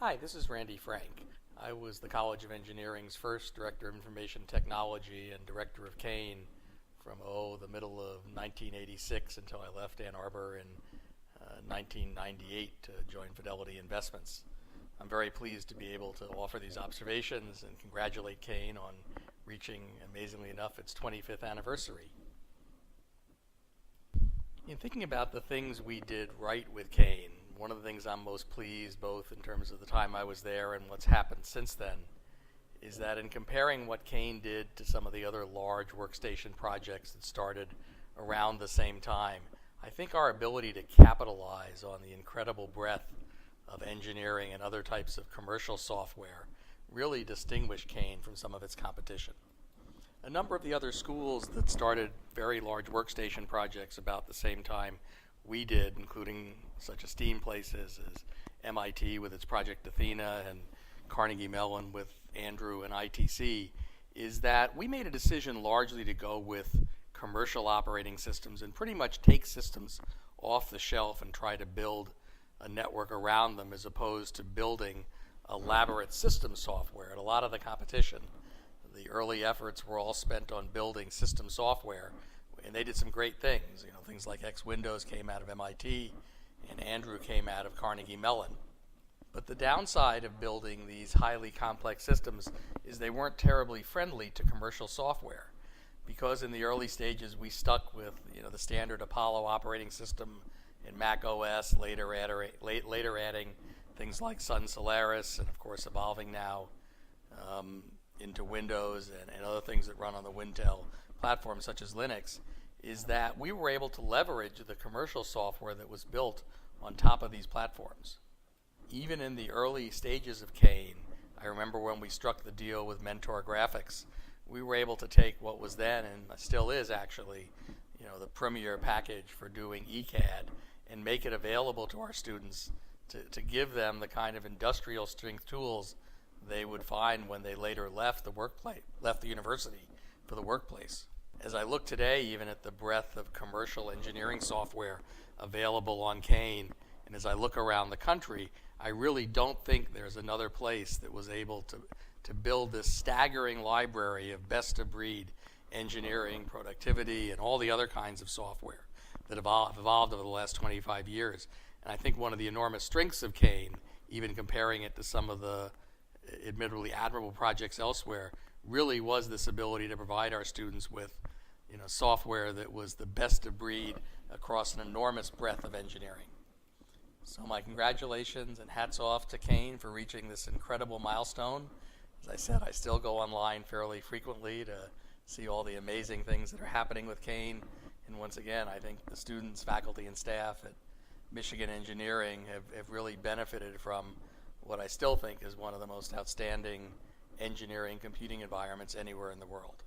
Hi, this is Randy Frank. I was the College of Engineering's first Director of Information Technology and Director of CAEN from, the middle of 1986 until I left Ann Arbor in 1998 to join Fidelity Investments. I'm very pleased to be able to offer these observations and congratulate CAEN on reaching, amazingly enough, its 25th anniversary. In thinking about the things we did right with CAEN, one of the things I'm most pleased, both in terms of the time I was there and what's happened since then, is that in comparing what CAEN did to some of the other large workstation projects that started around the same time, I think our ability to capitalize on the incredible breadth of engineering and other types of commercial software really distinguished CAEN from some of its competition. A number of the other schools that started very large workstation projects about the same time we did, including such esteemed places as MIT with its Project Athena and Carnegie Mellon with Andrew and ITC, is that we made a decision largely to go with commercial operating systems and pretty much take systems off the shelf and try to build a network around them, as opposed to building elaborate system software. And a lot of the competition, the early efforts were all spent on building system software, and they did some great things. Things like X Windows came out of MIT, and Andrew came out of Carnegie Mellon. But the downside of building these highly complex systems is they weren't terribly friendly to commercial software, because in the early stages we stuck with the standard Apollo operating system in Mac OS, later adding things like Sun Solaris, and of course evolving now into Windows and other things that run on the Wintel platform such as Linux, is that we were able to leverage the commercial software that was built on top of these platforms. Even in the early stages of CAEN, I remember when we struck the deal with Mentor Graphics, we were able to take what was then, and still is actually, the premier package for doing ECAD, and make it available to our students to give them the kind of industrial strength tools they would find when they later left the university for the workplace. As I look today even at the breadth of commercial engineering software available on CAEN, and as I look around the country, I really don't think there's another place that was able to build this staggering library of best-of-breed engineering, productivity, and all the other kinds of software that have evolved over the last 25 years. And I think one of the enormous strengths of CAEN, even comparing it to some of the admittedly admirable projects elsewhere, really was this ability to provide our students with software that was the best of breed across an enormous breadth of engineering. So my congratulations and hats off to CAEN for reaching this incredible milestone. As I said, I still go online fairly frequently to see all the amazing things that are happening with CAEN. And once again, I think the students, faculty, and staff at Michigan Engineering have really benefited from what I still think is one of the most outstanding engineering computing environments anywhere in the world.